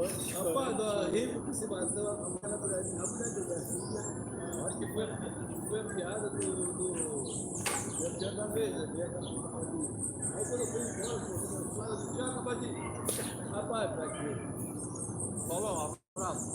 Rapaz, da rima que se bateu a mulher na mulher da filha. Acho que foi a piada foi a piada da mesa, né? Aí quando eu fui embora, eu falei, Tiago, rapaz, pra quê? Falou, um abraço.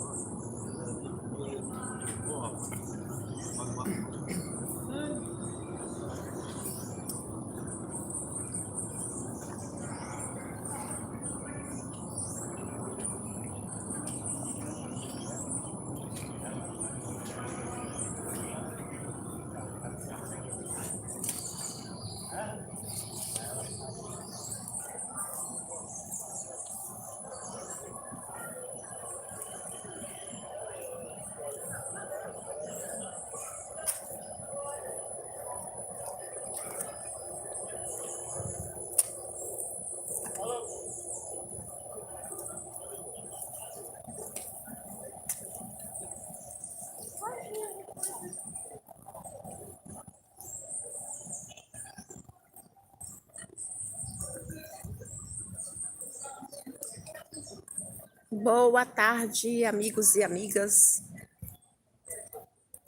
Boa tarde, amigos e amigas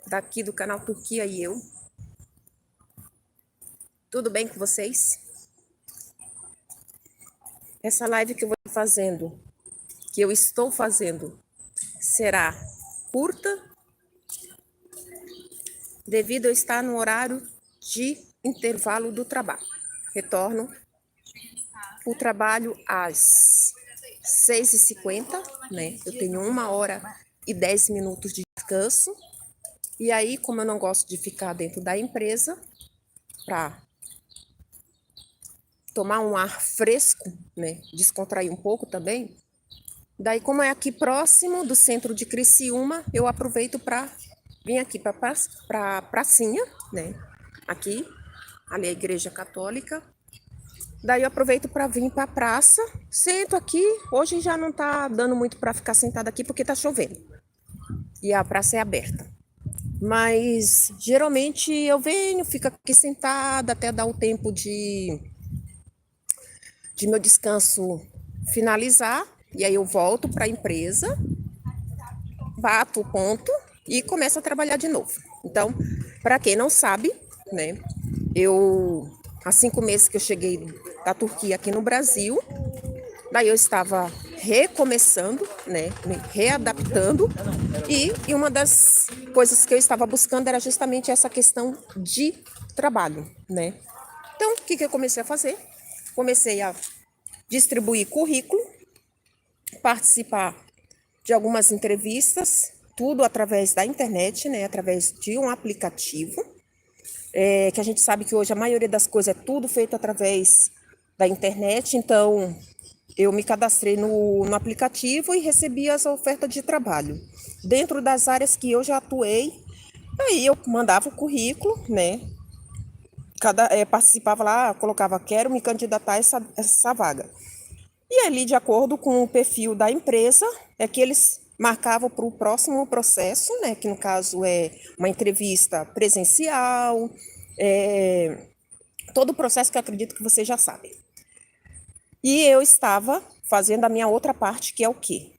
daqui do canal Turquia e eu. Tudo bem com vocês? Essa live que eu vou fazendo, que eu estou fazendo, será curta, devido a estar no horário de intervalo do trabalho. Retorno o trabalho às 6h50, né? Eu tenho 1h10 de descanso. E aí, como eu não gosto de ficar dentro da empresa, para tomar um ar fresco, né? Descontrair um pouco também. Daí, como é aqui próximo do centro de Criciúma, eu aproveito para vir aqui para a pracinha, né? Aqui, ali é a Igreja Católica. Daí eu aproveito para vir para a praça, sento aqui. Hoje já não tá dando muito para ficar sentada aqui porque tá chovendo. E a praça é aberta. Mas geralmente eu venho, fico aqui sentada até dar o tempo de meu descanso finalizar. E aí eu volto para a empresa, bato o ponto e começo a trabalhar de novo. Então, para quem não sabe, né, há 5 meses que eu cheguei da Turquia aqui no Brasil, daí eu estava recomeçando, né, me readaptando, e uma das coisas que eu estava buscando era justamente essa questão de trabalho, né. Então, o que eu comecei a fazer? Comecei a distribuir currículo, participar de algumas entrevistas, tudo através da internet, né, através de um aplicativo, que a gente sabe que hoje a maioria das coisas é tudo feito através da internet. Então eu me cadastrei no aplicativo e recebi as ofertas de trabalho dentro das áreas que eu já atuei. Aí eu mandava o currículo, né, participava lá, colocava, quero me candidatar a essa vaga. E ali, de acordo com o perfil da empresa, é que eles marcavam para o próximo processo, né, que no caso é uma entrevista presencial, todo o processo que eu acredito que vocês já sabem. E eu estava fazendo a minha outra parte, que é o quê?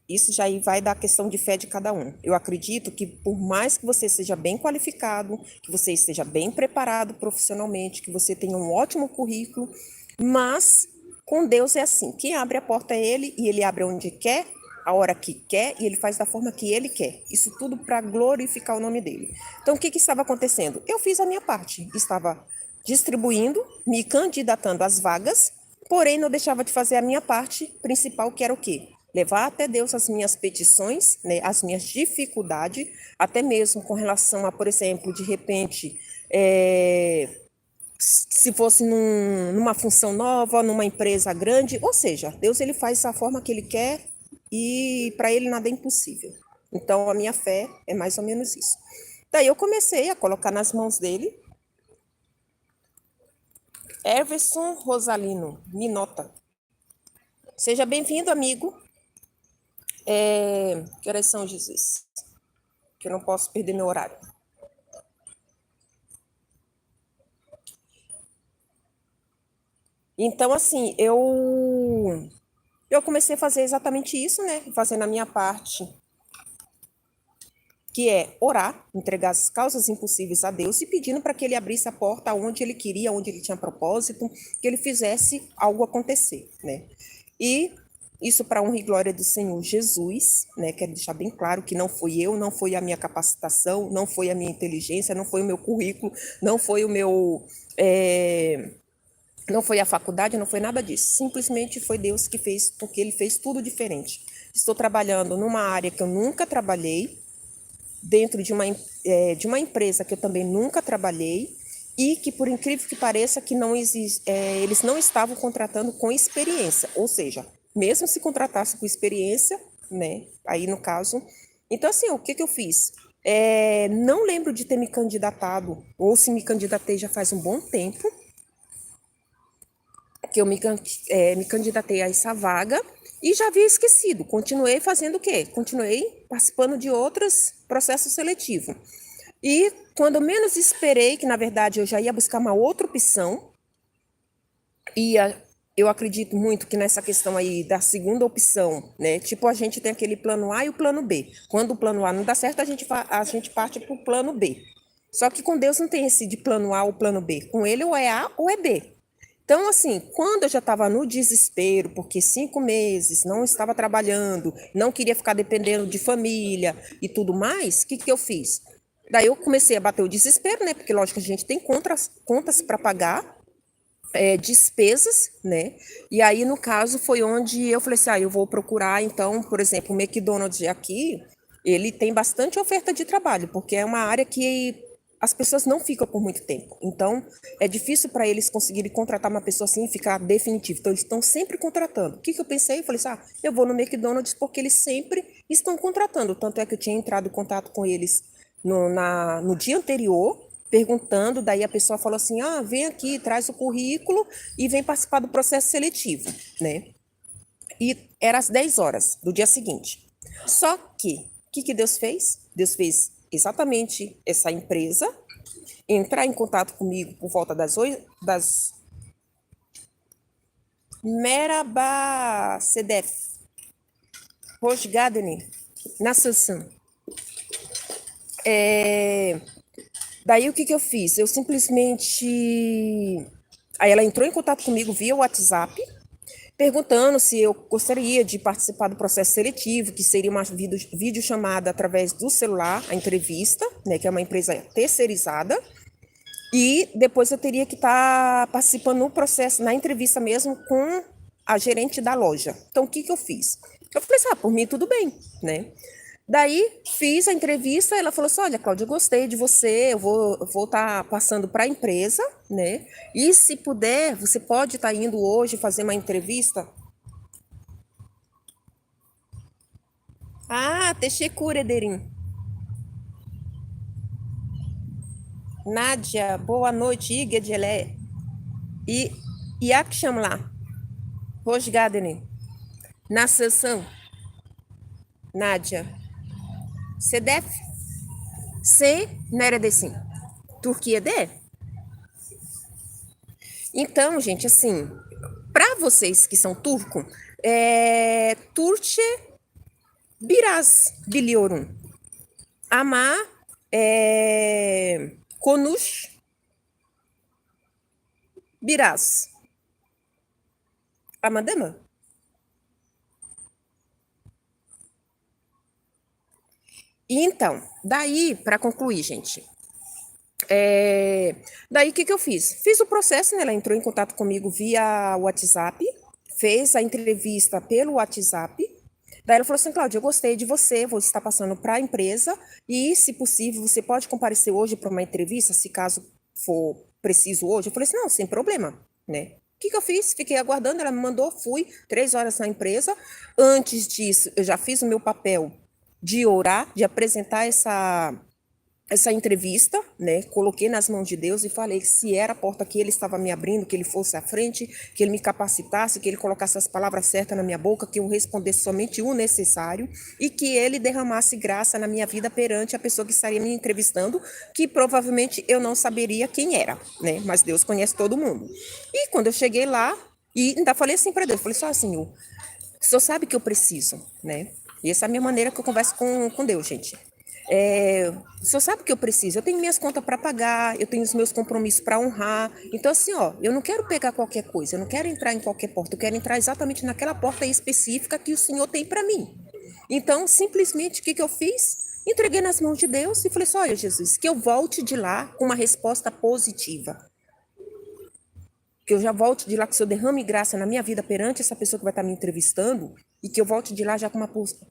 Isso já vai da questão de fé de cada um. Eu acredito que por mais que você seja bem qualificado, que você esteja bem preparado profissionalmente, que você tenha um ótimo currículo, mas com Deus é assim, quem abre a porta é Ele, e Ele abre onde quer, a hora que quer, e Ele faz da forma que Ele quer. Isso tudo para glorificar o nome dEle. Então, o que estava acontecendo? Eu fiz a minha parte, estava distribuindo, me candidatando às vagas, porém não deixava de fazer a minha parte principal, que era o quê? Levar até Deus as minhas petições, né, as minhas dificuldades, até mesmo com relação a, por exemplo, de repente, se fosse numa função nova, numa empresa grande, ou seja, Deus ele faz da forma que Ele quer e para Ele nada é impossível. Então a minha fé é mais ou menos isso. Daí eu comecei a colocar nas mãos dele. Everson Rosalino Minota. Seja bem-vindo, amigo. Que horas são, Jesus? Que eu não posso perder meu horário. Então, assim, eu eu comecei a fazer exatamente isso, né? Fazendo a minha parte, que é orar, entregar as causas impossíveis a Deus e pedindo para que ele abrisse a porta onde ele queria, onde ele tinha propósito, que ele fizesse algo acontecer, né? E isso para honra e glória do Senhor Jesus, né? Quero deixar bem claro que não fui eu, não foi a minha capacitação, não foi a minha inteligência, não foi o meu currículo, não foi o meu... não foi a faculdade, não foi nada disso. Simplesmente foi Deus que fez, porque ele fez tudo diferente. Estou trabalhando numa área que eu nunca trabalhei, dentro de uma empresa que eu também nunca trabalhei e que, por incrível que pareça, que não existe, eles não estavam contratando com experiência, ou seja, mesmo se contratasse com experiência, né? Aí no caso, então assim, o que eu fiz? Não lembro de ter me candidatado, ou se me candidatei já faz um bom tempo, que eu me candidatei a essa vaga e já havia esquecido. Continuei fazendo o quê? Continuei participando de outros processos seletivos. E quando menos esperei, que na verdade eu já ia buscar uma outra opção, eu acredito muito que nessa questão aí da segunda opção, né? Tipo, a gente tem aquele plano A e o plano B. Quando o plano A não dá certo, a gente parte para o plano B. Só que com Deus não tem esse de plano A ou plano B. Com ele ou é A ou é B. Então, assim, quando eu já estava no desespero, porque 5 meses não estava trabalhando, não queria ficar dependendo de família e tudo mais, o que eu fiz? Daí eu comecei a bater o desespero, né? Porque, lógico, a gente tem contas para pagar, despesas, né? E aí, no caso, foi onde eu falei assim, eu vou procurar, então, por exemplo, o McDonald's aqui, ele tem bastante oferta de trabalho, porque é uma área que as pessoas não ficam por muito tempo. Então, é difícil para eles conseguirem contratar uma pessoa assim e ficar definitivo. Então, eles estão sempre contratando. O que eu pensei? Eu falei assim, eu vou no McDonald's porque eles sempre estão contratando. Tanto é que eu tinha entrado em contato com eles no dia anterior, perguntando, daí a pessoa falou assim, vem aqui, traz o currículo e vem participar do processo seletivo, né? E era às 10 horas do dia seguinte. Só que, o que Deus fez? Deus fez exatamente essa empresa entrar em contato comigo por volta das 8, das Merhaba Sedef, hoş geldin, nasılsın? Daí o que eu fiz? Eu simplesmente... Aí ela entrou em contato comigo via WhatsApp, perguntando se eu gostaria de participar do processo seletivo, que seria uma videochamada através do celular, a entrevista, né, que é uma empresa terceirizada, e depois eu teria que estar participando no processo, na entrevista mesmo, com a gerente da loja. Então, o que eu fiz? Eu falei assim, por mim tudo bem, né? Daí, fiz a entrevista, ela falou assim, olha, Cláudia, eu gostei de você, eu vou estar passando para a empresa, né? E se puder, você pode estar indo hoje fazer uma entrevista? Teşekkür ederim. Nádia, boa noite, iyi geceler. İyi akşamlar. Hoş geldin. Nasılsın? Nádia. Sedef? Sen neredesin? Türkiye'de? Então, gente, assim, para vocês que são turco, Türkçe biraz biliyorum. Ama konuş biraz. Anladın mı? Então, daí, para concluir, gente, daí o que eu fiz? Fiz o processo, né? Ela entrou em contato comigo via WhatsApp, fez a entrevista pelo WhatsApp. Daí ela falou assim, Cláudia, eu gostei de você, vou estar passando para a empresa e, se possível, você pode comparecer hoje para uma entrevista, se caso for preciso hoje. Eu falei assim, não, sem problema, né? O que eu fiz? Fiquei aguardando, ela me mandou, fui 3 horas na empresa. Antes disso, eu já fiz o meu papel de orar, de apresentar essa entrevista, né? Coloquei nas mãos de Deus e falei que se era a porta que ele estava me abrindo, que ele fosse à frente, que ele me capacitasse, que ele colocasse as palavras certas na minha boca, que eu respondesse somente o necessário e que ele derramasse graça na minha vida perante a pessoa que estaria me entrevistando, que provavelmente eu não saberia quem era, né? Mas Deus conhece todo mundo. E quando eu cheguei lá, e ainda falei assim para Deus, falei só assim, O senhor sabe que eu preciso, né? E essa é a minha maneira que eu converso com Deus, gente. O senhor sabe que eu preciso. Eu tenho minhas contas para pagar, eu tenho os meus compromissos para honrar. Então, assim, ó, eu não quero pegar qualquer coisa, eu não quero entrar em qualquer porta, eu quero entrar exatamente naquela porta específica que o Senhor tem para mim. Então, simplesmente, o que eu fiz? Entreguei nas mãos de Deus e falei assim: olha, Jesus, que eu volte de lá com uma resposta positiva. Que eu já volte de lá, que o Senhor derrame graça na minha vida perante essa pessoa que vai estar me entrevistando e que eu volte de lá já com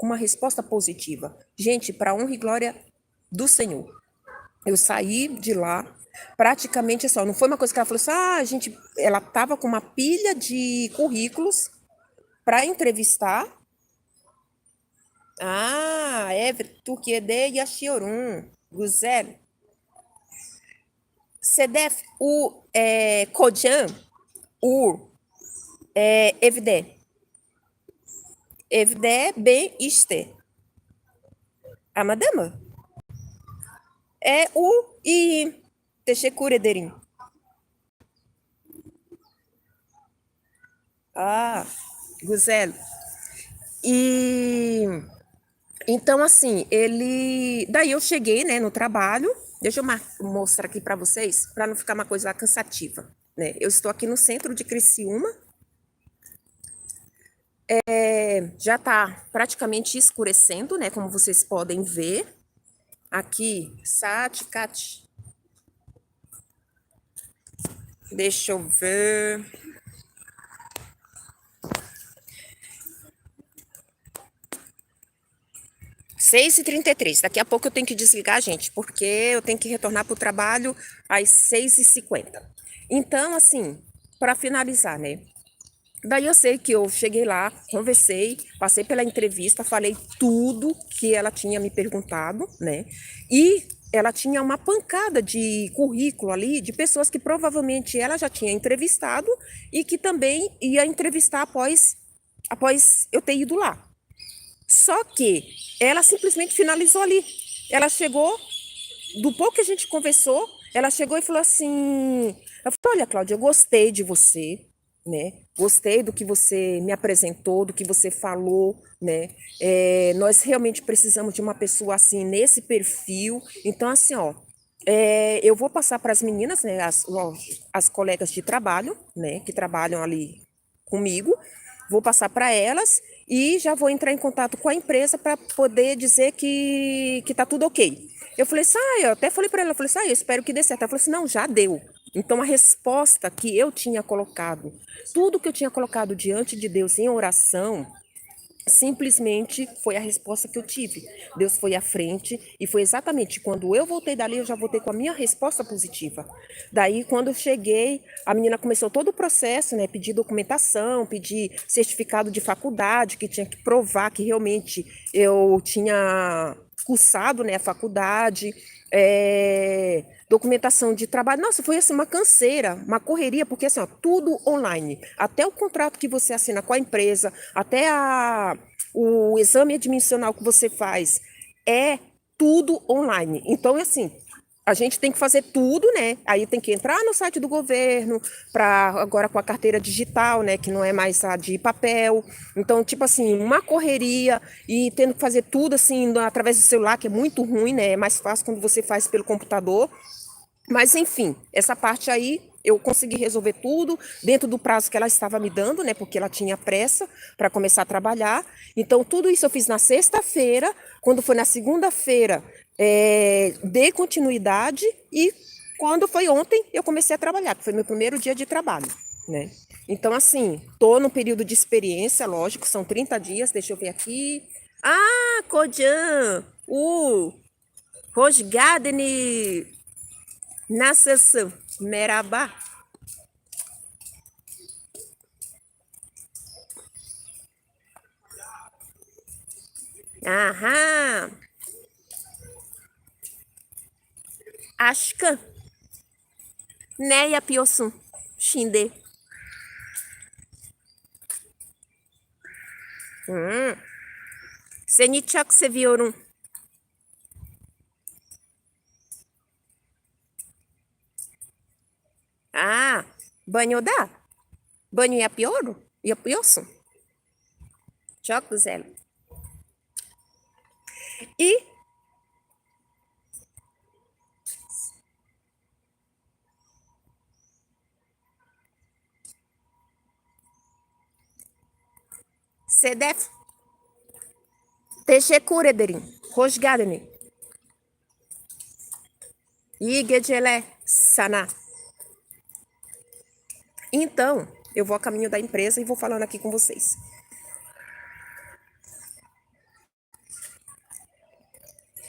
uma resposta positiva. Gente, para honra e glória do Senhor. Eu saí de lá praticamente assim, não foi uma coisa que ela falou assim, gente, ela estava com uma pilha de currículos para entrevistar. Türkiye'de yaşıyorum. Güzel. Sedef, kocam, evde. Evde ben işte. Anladın mı? İyiyim. Teşekkür ederim. Güzel. E então, assim, daí eu cheguei, né, no trabalho. Deixa eu mostrar aqui para vocês, para não ficar uma coisa cansativa, né? Eu estou aqui no centro de Criciúma. Já está praticamente escurecendo, né? Como vocês podem ver. Aqui, Cat. Deixa eu ver. 6h33. Daqui a pouco eu tenho que desligar, gente, porque eu tenho que retornar para o trabalho às 6h50. Então, assim, para finalizar, né? Daí eu sei que eu cheguei lá, conversei, passei pela entrevista, falei tudo que ela tinha me perguntado, né? E ela tinha uma pancada de currículo ali de pessoas que provavelmente ela já tinha entrevistado e que também ia entrevistar após eu ter ido lá. Só que ela simplesmente finalizou ali. Ela chegou, do pouco que a gente conversou, ela chegou e falou assim: eu falei, olha, Cláudia, eu gostei de você, né? Gostei do que você me apresentou, do que você falou, né? Nós realmente precisamos de uma pessoa assim, nesse perfil. Então, assim, ó, eu vou passar para as meninas, né? As colegas de trabalho, né? Que trabalham ali comigo. Vou passar para elas e já vou entrar em contato com a empresa para poder dizer que tá tudo ok. Eu falei assim, eu até falei para ela, eu falei assim, eu espero que dê certo. Ela falou assim, não, já deu. Então a resposta que eu tinha colocado, tudo que eu tinha colocado diante de Deus em oração, simplesmente foi a resposta que eu tive. Deus foi à frente e foi exatamente quando eu voltei dali, eu já voltei com a minha resposta positiva. Daí, quando eu cheguei, a menina começou todo o processo, né? Pedir documentação, pedir certificado de faculdade, que tinha que provar que realmente eu tinha cursado, né, a faculdade, documentação de trabalho. Nossa, foi assim uma canseira, uma correria, porque assim, ó, tudo online. Até o contrato que você assina com a empresa, até o exame admissional que você faz, é tudo online. Então, assim, a gente tem que fazer tudo, né? Aí tem que entrar no site do governo, agora com a carteira digital, né? Que não é mais a de papel. Então, tipo assim, uma correria e tendo que fazer tudo assim através do celular, que é muito ruim, né? É mais fácil quando você faz pelo computador. Mas, enfim, essa parte aí eu consegui resolver tudo dentro do prazo que ela estava me dando, né? Porque ela tinha pressa para começar a trabalhar. Então, tudo isso eu fiz na sexta-feira. Quando foi na segunda-feira, dei continuidade. E quando foi ontem, eu comecei a trabalhar, que foi meu primeiro dia de trabalho, né? Então, assim, tô no período de experiência, lógico, são 30 dias. Deixa eu ver aqui. Kocan, hoş geldiniz. Nasılsın? Merhaba. Aha. Aşkım. Ne yapıyorsun şimdi? Seni çok seviyorum. Banyoda. Banyo yapıyorum. Yapıyorsun. Çok güzel. E Sedef, teşekkür ederim. Hoş geldin. İyi geceler sana. Então, eu vou a caminho da empresa e vou falando aqui com vocês.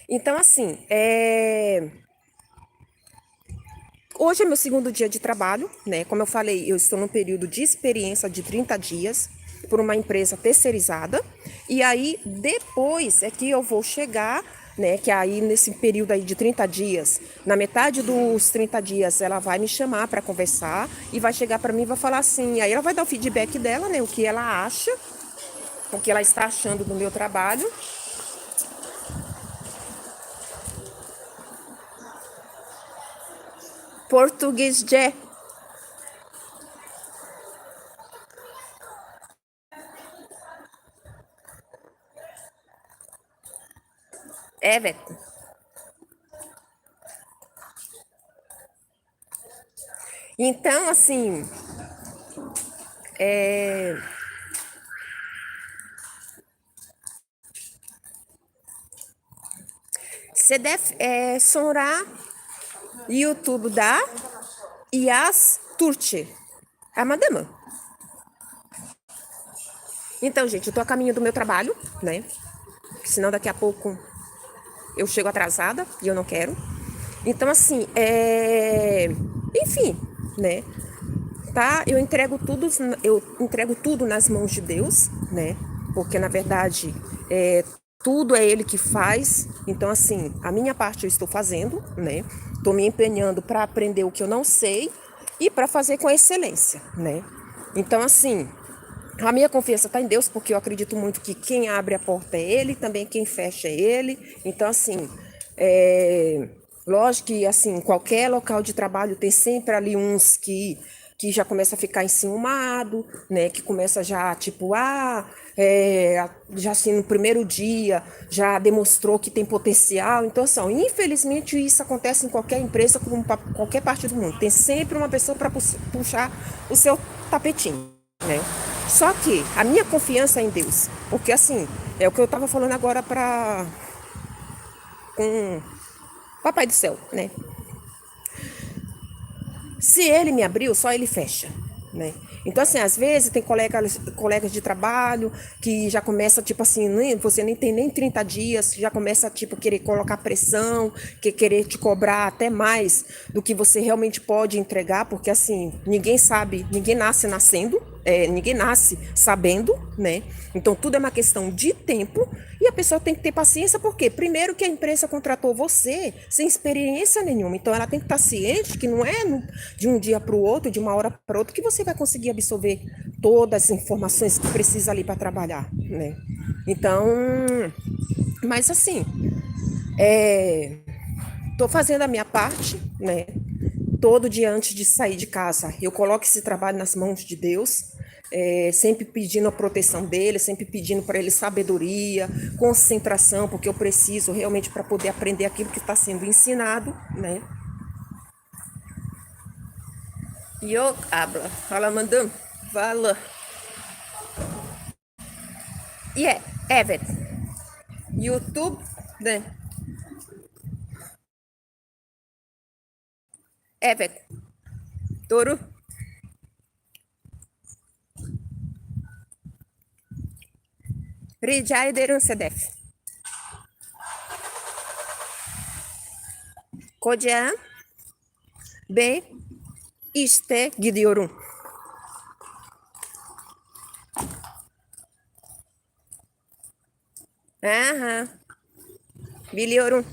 Então, assim, hoje é meu segundo dia de trabalho, né? Como eu falei, eu estou num período de experiência de 30 dias por uma empresa terceirizada. E aí, depois é que eu vou chegar, né? Que aí, nesse período aí de 30 dias, na metade dos 30 dias, ela vai me chamar para conversar e vai chegar para mim e vai falar assim. Aí ela vai dar o feedback dela, né? O que ela acha, o que ela está achando do meu trabalho. Português de. Evet. Então, assim, Sedef sonra YouTube'da Yas Turci. Anladın mı? Então, gente, eu tô a caminho do meu trabalho, né? Senão daqui a pouco eu chego atrasada e eu não quero. Então, assim, enfim, né? Tá? Eu entrego tudo nas mãos de Deus, né? Porque na verdade tudo é Ele que faz. Então, assim, a minha parte eu estou fazendo, né? Estou me empenhando para aprender o que eu não sei e para fazer com excelência, né? Então, assim, a minha confiança está em Deus, porque eu acredito muito que quem abre a porta é Ele, também quem fecha é Ele. Então, assim, lógico que, assim, qualquer local de trabalho tem sempre ali uns que já começa a ficar enciumado, né? Que começa já, tipo, já assim, no primeiro dia, já demonstrou que tem potencial. Então, assim, infelizmente, isso acontece em qualquer empresa, como qualquer parte do mundo. Tem sempre uma pessoa para puxar o seu tapetinho, né? Só que a minha confiança é em Deus, porque assim, é o que eu estava falando agora com Papai do Céu, né? Se ele me abriu, só ele fecha, né? Então, assim, às vezes tem colegas de trabalho que já começa, tipo assim, você nem tem nem 30 dias, já começa, tipo, querer colocar pressão, querer te cobrar até mais do que você realmente pode entregar, porque, assim, ninguém sabe, ninguém nasce nascendo, ninguém nasce sabendo, né? Então, tudo é uma questão de tempo e a pessoa tem que ter paciência, porque primeiro que a empresa contratou você sem experiência nenhuma, então ela tem que estar ciente que não é de um dia para o outro, de uma hora para outra, que você vai conseguir absorver todas as informações que precisa ali para trabalhar, né? Então, mas assim, tô fazendo a minha parte, né? Todo dia antes de sair de casa, eu coloco esse trabalho nas mãos de Deus, sempre pedindo a proteção dele, sempre pedindo para ele sabedoria, concentração, porque eu preciso realmente para poder aprender aquilo que está sendo ensinado, né? Yok abla, alamadım. Vallahi. Evet. YouTube de. Evet. Doğru. Rica ederim Sedef. Kocam ve işte gidiyorum. Aham. Biliyorum.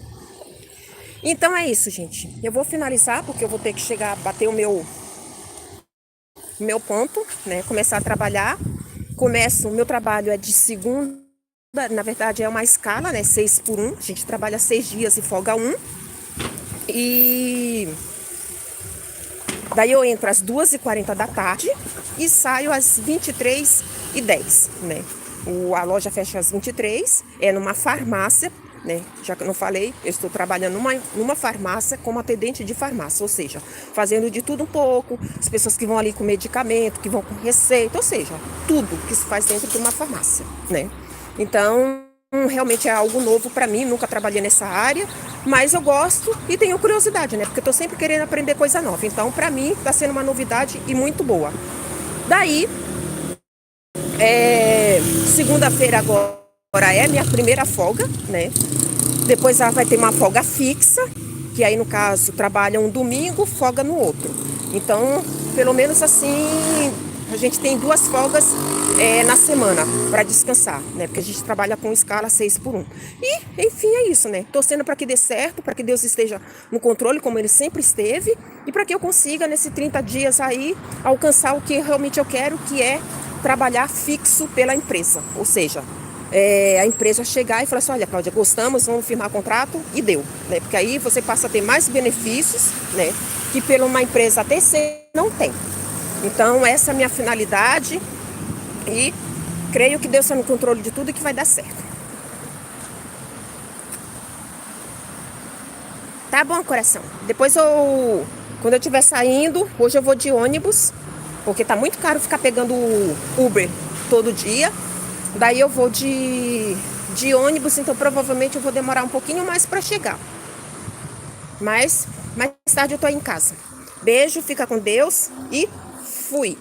Então é isso, gente. Eu vou finalizar porque eu vou ter que chegar, bater o meu ponto, né? Começar a trabalhar. O meu trabalho é de segunda, na verdade é uma escala, né? 6 por 1. A gente trabalha 6 dias e folga 1. E daí eu entro às 2h40 da tarde e saio às 23h10, né? A loja fecha às 23, é numa farmácia, né? Já que eu não falei, eu estou trabalhando numa farmácia como atendente de farmácia, ou seja, fazendo de tudo um pouco, as pessoas que vão ali com medicamento, que vão com receita, ou seja, tudo que se faz dentro de uma farmácia, né? Então, realmente é algo novo para mim, nunca trabalhei nessa área, mas eu gosto e tenho curiosidade, né? Porque eu tô sempre querendo aprender coisa nova. Então, para mim, tá sendo uma novidade e muito boa. Daí, segunda-feira agora é minha primeira folga, né? Depois ela vai ter uma folga fixa, que aí no caso trabalha um domingo, folga no outro. Então, pelo menos assim, a gente tem 2 folgas na semana para descansar, né? Porque a gente trabalha com escala 6x1. E, enfim, é isso, né? Torcendo para que dê certo, para que Deus esteja no controle, como ele sempre esteve, e para que eu consiga, nesses 30 dias aí, alcançar o que realmente eu quero, que é trabalhar fixo pela empresa. Ou seja, a empresa chegar e falar assim, olha, Cláudia, gostamos, vamos firmar contrato, e deu, né? Porque aí você passa a ter mais benefícios, né? Que pela uma empresa TC não tem. Então, essa é a minha finalidade e creio que Deus está no controle de tudo e que vai dar certo. Tá bom, coração? Depois quando eu estiver saindo, hoje eu vou de ônibus, porque tá muito caro ficar pegando Uber todo dia. Daí eu vou de ônibus, então provavelmente eu vou demorar um pouquinho mais para chegar. Mas mais tarde eu tô aí em casa. Beijo, fica com Deus e fui!